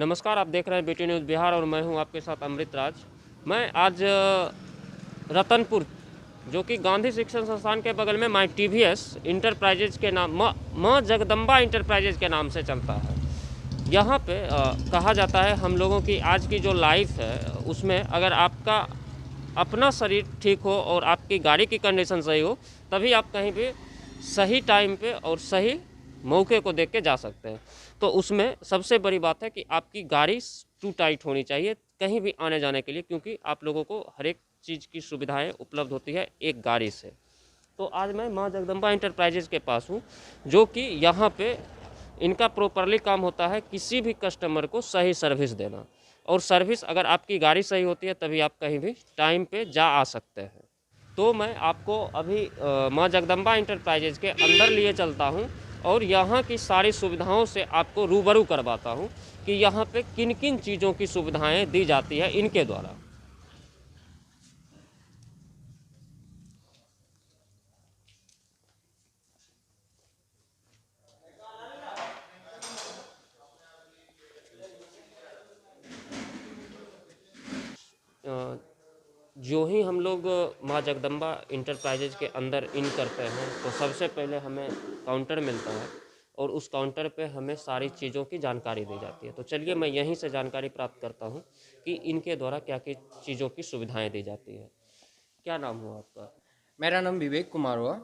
नमस्कार, आप देख रहे हैं बीटी न्यूज़ बिहार और मैं हूं आपके साथ अमृत राज। मैं आज रतनपुर जो कि गांधी शिक्षण संस्थान के बगल में माई टीवीएस इंटरप्राइजेज के नाम माँ जगदम्बा इंटरप्राइजेज के नाम से चलता है। यहाँ पे कहा जाता है हम लोगों की आज की जो लाइफ है उसमें अगर आपका अपना शरीर ठीक हो और आपकी गाड़ी की कंडीशन सही हो तभी आप कहीं भी सही टाइम पे और सही मौके को देख के जा सकते हैं। तो उसमें सबसे बड़ी बात है कि आपकी गाड़ी टू टाइट होनी चाहिए कहीं भी आने जाने के लिए, क्योंकि आप लोगों को हर एक चीज़ की सुविधाएं उपलब्ध होती है एक गाड़ी से। तो आज मैं माँ जगदम्बा इंटरप्राइजेज के पास हूँ, जो कि यहाँ पे इनका प्रॉपरली काम होता है किसी भी कस्टमर को सही सर्विस देना, और सर्विस अगर आपकी गाड़ी सही होती है तभी आप कहीं भी टाइम पे जा आ सकते हैं। तो मैं आपको अभी माँ जगदम्बा इंटरप्राइजेज के अंदर लिए चलता हूँ और यहाँ की सारी सुविधाओं से आपको रूबरू करवाता हूँ कि यहाँ पे किन किन चीज़ों की सुविधाएं दी जाती है इनके द्वारा। जो ही हम लोग माँ जगदम्बा इंटरप्राइजेज के अंदर इन करते हैं तो सबसे पहले हमें काउंटर मिलता है और उस काउंटर पे हमें सारी चीज़ों की जानकारी दी जाती है। तो चलिए मैं यहीं से जानकारी प्राप्त करता हूँ कि इनके द्वारा क्या क्या चीज़ों की सुविधाएं दी जाती है। क्या नाम हुआ आपका? मेरा नाम विवेक कुमार हुआ।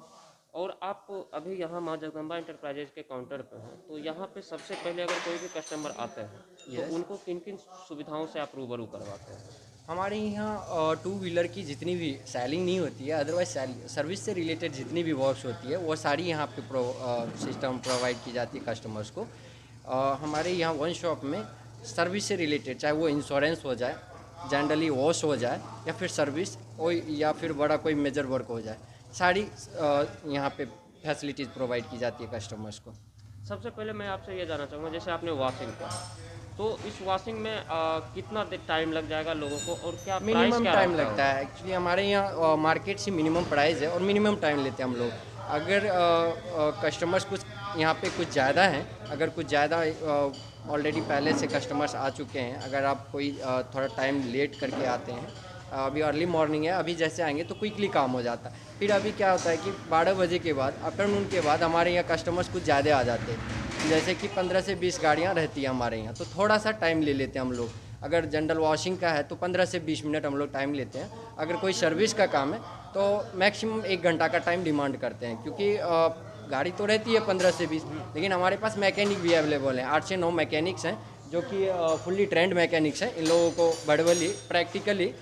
और आप अभी यहाँ माँ जगदम्बा इंटरप्राइजेज के काउंटर पे हैं, तो यहाँ पे सबसे पहले अगर कोई भी कस्टमर आते हैं तो उनको किन किन सुविधाओं से आप रूबरू करवाते हैं? हमारे यहाँ टू व्हीलर की जितनी भी सेलिंग नहीं होती है, अदरवाइज सर्विस से रिलेटेड जितनी भी वर्क्स होती है वो सारी यहाँ पे सिस्टम प्रोवाइड की जाती है कस्टमर्स को। हमारे यहाँ वन शॉप में सर्विस से रिलेटेड, चाहे वो इंश्योरेंस हो जाए, जनरली वॉश हो जाए, या फिर सर्विस या फिर बड़ा कोई मेजर वर्क हो जाए, सारी यहाँ पे फैसिलिटीज़ प्रोवाइड की जाती है कस्टमर्स को। सबसे पहले मैं आपसे ये जानना चाहूँगा, जैसे आपने वॉशिंग का, तो इस वॉशिंग में कितना टाइम लग जाएगा लोगों को और क्या प्राइस मिनिमम क्या टाइम रहता लगता है। एक्चुअली हमारे यहाँ मार्केट से मिनिमम प्राइस है और मिनिमम टाइम लेते हैं हम लोग। अगर कस्टमर्स कुछ यहाँ पे कुछ ज़्यादा हैं, अगर कुछ ज़्यादा ऑलरेडी पहले से कस्टमर्स आ चुके हैं, अगर आप कोई थोड़ा टाइम लेट करके आते हैं, अभी अर्ली मॉर्निंग है, अभी जैसे आएंगे तो क्विकली काम हो जाता है। फिर अभी क्या होता है कि 12 बजे के बाद, आफ्टरनून के बाद हमारे यहाँ कस्टमर्स कुछ ज़्यादा आ जाते हैं, जैसे कि 15 से 20 गाड़ियाँ रहती हैं हमारे यहाँ, तो थोड़ा सा टाइम ले लेते हैं हम लोग। अगर जनरल वॉशिंग का है तो 15 से 20 मिनट हम लोग टाइम लेते हैं। अगर कोई सर्विस का काम है तो मैक्सिमम 1 घंटा का टाइम डिमांड करते हैं, क्योंकि गाड़ी तो रहती है 15 से 20, लेकिन हमारे पास मैकेनिक भी अवेलेबल हैं। 8 से 9 मैकेनिक्स हैं जो कि फुल्ली ट्रेंड मैकेनिक्स हैं। इन लोगों को वर्बली, प्रैक्टिकली,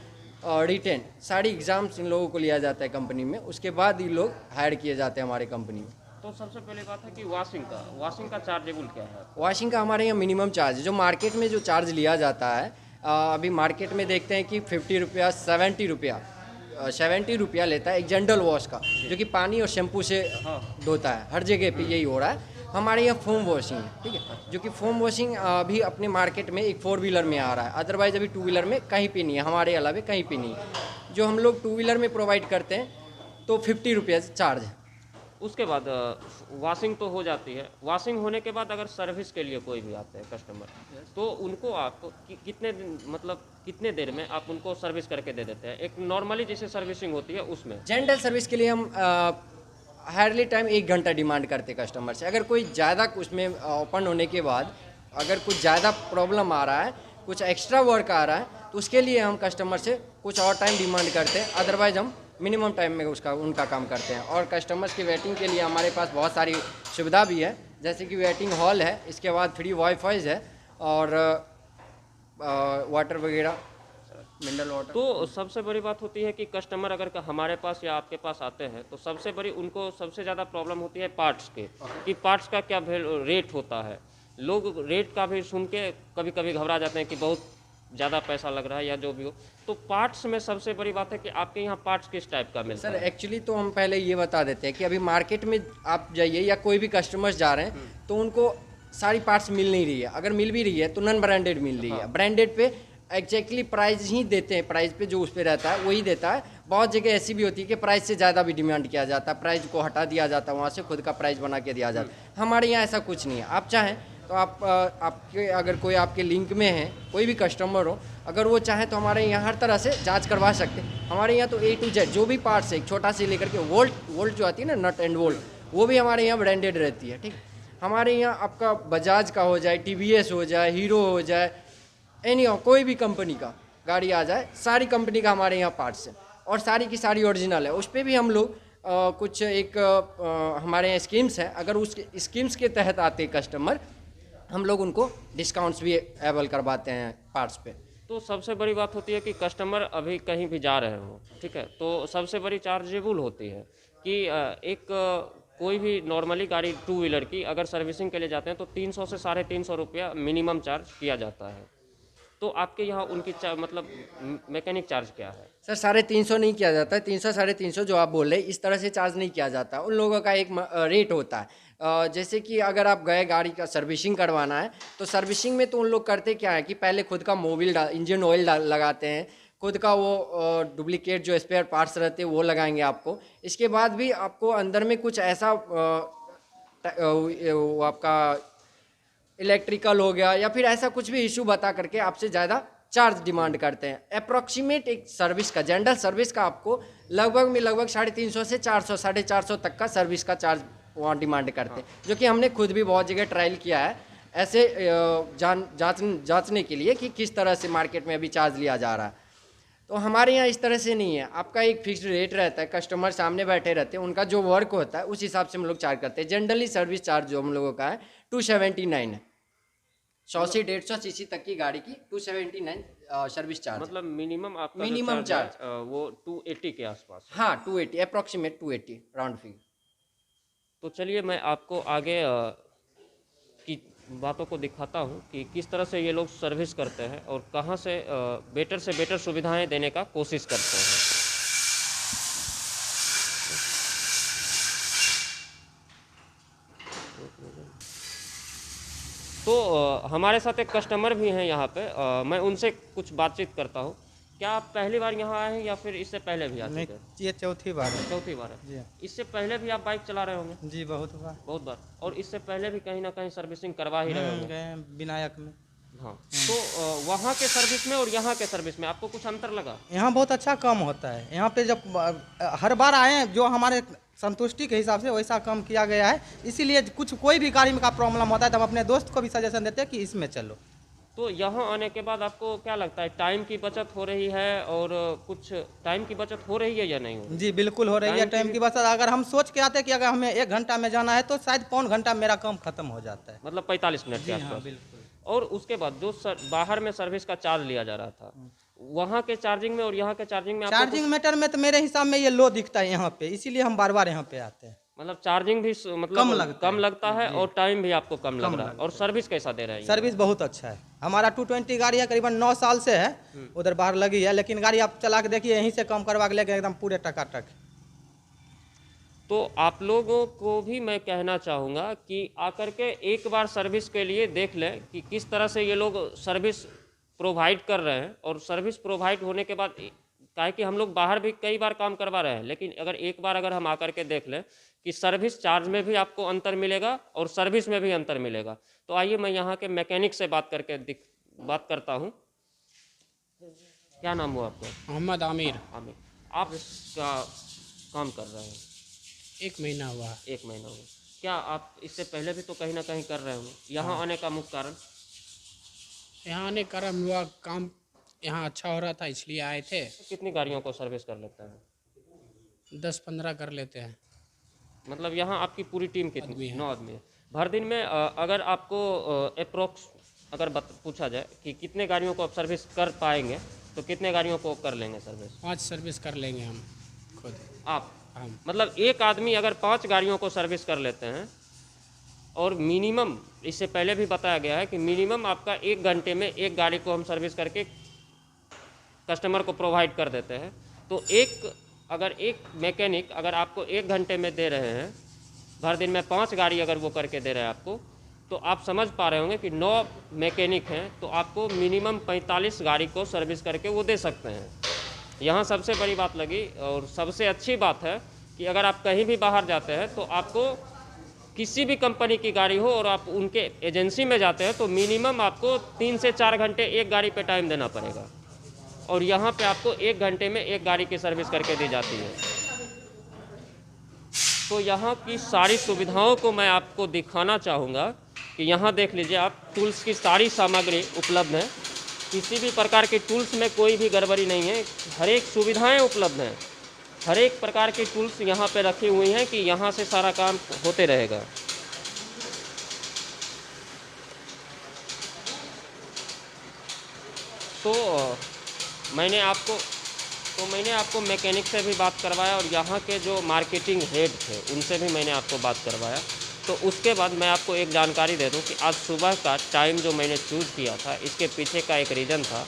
रिटेन सारी एग्ज़ाम्स इन लोगों को लिया जाता है कंपनी में, उसके बाद ये लोग हायर किए जाते हैं हमारे कंपनी में। तो सबसे पहले बात है कि वॉशिंग का चार्जेबल क्या है? वॉशिंग का हमारे यहाँ मिनिमम चार्ज है। जो मार्केट में जो चार्ज लिया जाता है, अभी मार्केट में देखते हैं कि 50 रुपया, 70 रुपया लेता है एक जनरल वॉश का, जो कि पानी और शैम्पू से धोता है। हर जगह पे यही हो रहा है। हमारे यहाँ फोम वॉशिंग है, ठीक है, जो कि फोम वॉशिंग अभी अपने मार्केट में एक 4 व्हीलर में आ रहा है, अदरवाइज अभी 2 व्हीलर में कहीं पे नहीं है, हमारे अलावा कहीं पे नहीं है। जो हम लोग 2 व्हीलर में प्रोवाइड करते हैं तो 50 रुपया चार्ज है। उसके बाद वॉशिंग तो हो जाती है। वॉशिंग होने के बाद अगर सर्विस के लिए कोई भी आते हैं कस्टमर, तो उनको आप कितने दिन, मतलब कितने देर में आप उनको सर्विस करके दे देते हैं? एक नॉर्मली जैसे सर्विसिंग होती है उसमें जनरल सर्विस के लिए हम हार्डली टाइम 1 घंटा डिमांड करते कस्टमर से। अगर कोई ज़्यादा उसमें ओपन होने के बाद अगर कुछ ज़्यादा प्रॉब्लम आ रहा है, कुछ एक्स्ट्रा वर्क आ रहा है, तो उसके लिए हम कस्टमर से कुछ और टाइम डिमांड करते हैं, अदरवाइज हम मिनिमम टाइम में उनका काम करते हैं। और कस्टमर्स की वेटिंग के लिए हमारे पास बहुत सारी सुविधा भी है, जैसे कि वेटिंग हॉल है, इसके बाद फ्री वाईफाई है और वाटर वगैरह, मिनरल वाटर। तो सबसे बड़ी बात होती है कि कस्टमर अगर हमारे पास या आपके पास आते हैं तो सबसे बड़ी उनको सबसे ज़्यादा प्रॉब्लम होती है पार्ट्स के, कि पार्ट्स का क्या रेट होता है। लोग रेट का भी सुन के कभी कभी घबरा जाते हैं कि बहुत ज़्यादा पैसा लग रहा है या जो भी हो। तो पार्ट्स में सबसे बड़ी बात है कि आपके यहाँ पार्ट्स किस टाइप का मिलता सर है? एक्चुअली तो हम पहले ये बता देते हैं कि अभी मार्केट में आप जाइए या कोई भी कस्टमर्स जा रहे हैं तो उनको सारी पार्ट्स मिल नहीं रही है। अगर मिल भी रही है तो नॉन ब्रांडेड मिल रही है। ब्रांडेड पे एग्जैक्टली प्राइस ही देते हैं, प्राइस पे जो उस पर रहता है वही देता है। बहुत जगह ऐसी भी होती है कि प्राइस से ज़्यादा भी डिमांड किया जाता है, प्राइस को हटा दिया जाता है, वहाँ से खुद का प्राइस बना के दिया जाता है। हमारे यहाँ ऐसा कुछ नहीं है। आप चाहें तो आप आपके अगर कोई आपके लिंक में है, कोई भी कस्टमर हो, अगर वो चाहे तो हमारे यहाँ हर तरह से जांच करवा सकते हैं। हमारे यहाँ तो A to Z जो भी पार्ट्स है, एक छोटा से लेकर के वोल्ट जो आती है ना, नट एंड वोल्ट, वो भी हमारे यहाँ ब्रांडेड रहती है। ठीक, हमारे यहाँ आपका बजाज का हो जाए, TVS हो जाए, हीरो हो जाए, एनी कोई भी कंपनी का गाड़ी आ जाए, सारी कंपनी का हमारे यहाँ पार्ट्स है और सारी की सारी ओरिजिनल है। उस पर भी हम लोग कुछ एक हमारे यहाँ स्कीम्स है, अगर उस स्कीम्स के तहत आते कस्टमर, हम लोग उनको डिस्काउंट्स भी अवेल करवाते हैं पार्ट्स पे। तो सबसे बड़ी बात होती है कि कस्टमर अभी कहीं भी जा रहे हो, ठीक है, तो सबसे बड़ी चार्जेबल होती है कि एक कोई भी नॉर्मली गाड़ी 2 व्हीलर की अगर सर्विसिंग के लिए जाते हैं तो 300 से 350 रुपया मिनिमम चार्ज किया जाता है। तो आपके यहाँ उनकी मतलब मैकेनिक चार्ज क्या है? सर 350 नहीं किया जाता है, 300 350 जो आप बोल रहे हैं इस तरह से चार्ज नहीं किया जाता। उन लोगों का एक रेट होता है। जैसे कि अगर आप गए गाड़ी का सर्विसिंग करवाना है, तो सर्विसिंग में तो उन लोग करते क्या है कि पहले खुद का मोबिल इंजन ऑयल लगाते हैं, खुद का वो डुप्लीकेट जो स्पेयर पार्ट्स रहते हैं वो लगाएंगे आपको। इसके बाद भी आपको अंदर में कुछ ऐसा वो आपका इलेक्ट्रिकल हो गया या फिर ऐसा कुछ भी इशू बता करके आपसे ज़्यादा चार्ज डिमांड करते हैं। अप्रॉक्सीमेट एक सर्विस का, जनरल सर्विस का आपको लगभग 350 से 400 450 तक का सर्विस का चार्ज वहाँ डिमांड करते हैं, जो कि हमने खुद भी बहुत जगह ट्रायल किया है ऐसे जांचने के लिए कि किस तरह से मार्केट में अभी चार्ज लिया जा रहा है। तो हमारे यहाँ इस तरह से नहीं है, आपका एक फिक्स्ड रेट रहता है, कस्टमर सामने बैठे रहते हैं, उनका जो वर्क होता है उस हिसाब से हम लोग चार्ज करते हैं। जनरली सर्विस चार्ज जो हम लोगों का है 279 है, 100 से 150 सीसी तक की गाड़ी की 279 सर्विस चार्ज। मतलब मिनिमम आपका मिनिमम चार्ज वो 280 के आसपास। हाँ 280, अप्रॉक्सीमेट 280 राउंड फिगर। तो चलिए मैं आपको आगे की बातों को दिखाता हूँ कि किस तरह से ये लोग सर्विस करते हैं और कहाँ से बेटर सुविधाएं देने का कोशिश करते हैं। तो हमारे साथ एक कस्टमर भी हैं यहाँ पे, मैं उनसे कुछ बातचीत करता हूँ। क्या आप पहली बार यहाँ आए हैं या फिर इससे पहले भी आ चुके हैं? ये चौथी बार है। चौथी बार है जी। इससे पहले भी आप बाइक चला रहे होंगे? जी बहुत बार। बहुत बार। और इससे पहले भी कहीं ना कहीं सर्विसिंग करवा ही रहे होंगे? गए विनायक में। हाँ, तो वहाँ के सर्विस में और यहाँ के सर्विस में आपको कुछ अंतर लगा? यहाँ बहुत अच्छा काम होता है। यहाँ पे जब हर बार आए हैं, जो हमारे संतुष्टि के हिसाब से वैसा काम किया गया है। इसीलिए कोई भी गाड़ी में का प्रॉब्लम होता है तो हम अपने दोस्त को भी सजेशन देते हैं कि इसमें चलो। तो यहाँ आने के बाद आपको क्या लगता है, टाइम की बचत हो रही है और कुछ टाइम की बचत हो रही है या नहीं हो रही? जी बिल्कुल हो रही है टाइम की बचत। अगर हम सोच के आते कि अगर हमें 1 घंटा में जाना है तो शायद 1.25 घंटा मेरा काम खत्म हो जाता है। मतलब 45 मिनट के आसपास। बिल्कुल। और उसके बाद जो बाहर में सर्विस का चार्ज लिया जा रहा था, वहाँ के चार्जिंग में और यहाँ के चार्जिंग में चार्जिंग मीटर में तो मेरे हिसाब में ये लो दिखता है यहाँ पे, इसीलिए हम बार बार यहाँ पे आते हैं। मतलब चार्जिंग भी मतलब कम लगता है और टाइम भी आपको कम लग रहा है। और सर्विस कैसा दे रहे हैं? सर्विस बहुत अच्छा है। हमारा 220 गाड़ी है, करीबन 9 साल से है, उधर बाहर लगी है, लेकिन गाड़ी आप चला के देखिए, यहीं से कम करवा के लेके एकदम पूरे टकाटक। तो आप लोगों को भी मैं कहना चाहूँगा कि आकर के एक बार सर्विस के लिए देख लें कि किस तरह से ये लोग सर्विस प्रोवाइड कर रहे हैं। और सर्विस प्रोवाइड होने के बाद, काहे कि हम लोग बाहर भी कई बार काम करवा रहे हैं, लेकिन अगर एक बार अगर हम आकर के देख लें कि सर्विस चार्ज में भी आपको अंतर मिलेगा और सर्विस में भी अंतर मिलेगा। तो आइए मैं यहाँ के मैकेनिक से बात करता हूँ। क्या नाम हुआ आपका? मोहम्मद आमिर। आमिर, आप क्या काम कर रहे हैं? 1 महीना हुआ। 1 महीना हुआ। क्या आप इससे पहले भी तो कहीं ना कहीं कर रहे होंगे? यहाँ आने का मुख्य कारण? यहाँ आने का कारण हुआ, काम यहाँ अच्छा हो रहा था इसलिए आए थे। कितनी गाड़ियों को सर्विस कर लेते हैं? 10-15 कर लेते हैं। मतलब यहाँ आपकी पूरी टीम कितनी? 9 आदमी है। भर दिन में अगर आपको अप्रोक्स अगर पूछा जाए कि कितने गाड़ियों को आप सर्विस कर पाएंगे, तो कितने गाड़ियों को कर लेंगे सर्विस? 5 सर्विस कर लेंगे हम खुद। आप? हम मतलब एक आदमी अगर 5 गाड़ियों को सर्विस कर लेते हैं, और मिनिमम इससे पहले भी बताया गया है कि मिनिमम आपका 1 घंटे में एक गाड़ी को हम सर्विस करके कस्टमर को प्रोवाइड कर देते हैं। तो अगर एक मैकेनिक अगर आपको 1 घंटे में दे रहे हैं, भर दिन में 5 गाड़ी अगर वो करके दे रहे हैं आपको, तो आप समझ पा रहे होंगे कि 9 मैकेनिक हैं तो आपको मिनिमम 45 गाड़ी को सर्विस करके वो दे सकते हैं। यहाँ सबसे बड़ी बात लगी और सबसे अच्छी बात है कि अगर आप कहीं भी बाहर जाते हैं तो आपको किसी भी कंपनी की गाड़ी हो और आप उनके एजेंसी में जाते हैं तो मिनिमम आपको 3 से 4 घंटे एक गाड़ी पे टाइम देना पड़ेगा, और यहाँ पे आपको 1 घंटे में एक गाड़ी की सर्विस करके दी जाती है। तो यहाँ की सारी सुविधाओं को मैं आपको दिखाना चाहूँगा कि यहाँ देख लीजिए आप, टूल्स की सारी सामग्री उपलब्ध है, किसी भी प्रकार के टूल्स में कोई भी गड़बड़ी नहीं है, हर एक सुविधाएं उपलब्ध हैं, हर एक प्रकार की टूल्स यहाँ पे रखी हुई हैं कि यहाँ से सारा काम होते रहेगा। तो मैंने आपको मैकेनिक से भी बात करवाया और यहाँ के जो मार्केटिंग हेड थे उनसे भी मैंने आपको बात करवाया। तो उसके बाद मैं आपको एक जानकारी दे दूं कि आज सुबह का टाइम जो मैंने चूज़ किया था, इसके पीछे का एक रीज़न था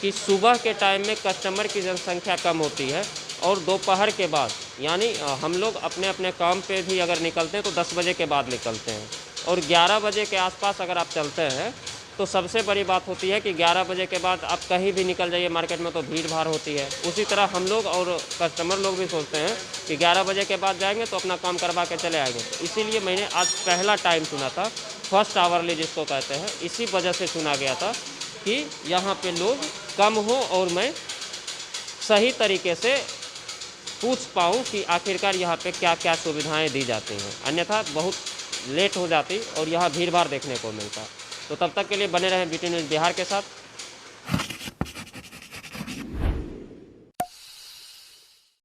कि सुबह के टाइम में कस्टमर की जनसंख्या कम होती है और दोपहर के बाद, यानी हम लोग अपने अपने काम पे भी अगर निकलते हैं तो 10 बजे के बाद निकलते हैं, और 11 बजे के आसपास अगर आप चलते हैं तो सबसे बड़ी बात होती है कि 11 बजे के बाद आप कहीं भी निकल जाइए मार्केट में तो भीड़ भाड़ होती है। उसी तरह हम लोग और कस्टमर लोग भी सोचते हैं कि 11 बजे के बाद जाएंगे तो अपना काम करवा के चले आएंगे। इसीलिए मैंने आज पहला टाइम चुना था, फर्स्ट आवरली जिसको कहते हैं, इसी वजह से चुना गया था कि यहाँ पे लोग कम हो और मैं सही तरीके से पूछ पाऊँ कि आखिरकार यहाँ पे क्या क्या सुविधाएँ दी जाती हैं, अन्यथा बहुत लेट हो जाती और यहाँ भीड़ भाड़ देखने को मिलता। तो तब तक के लिए बने रहें BT न्यूज़ बिहार के साथ।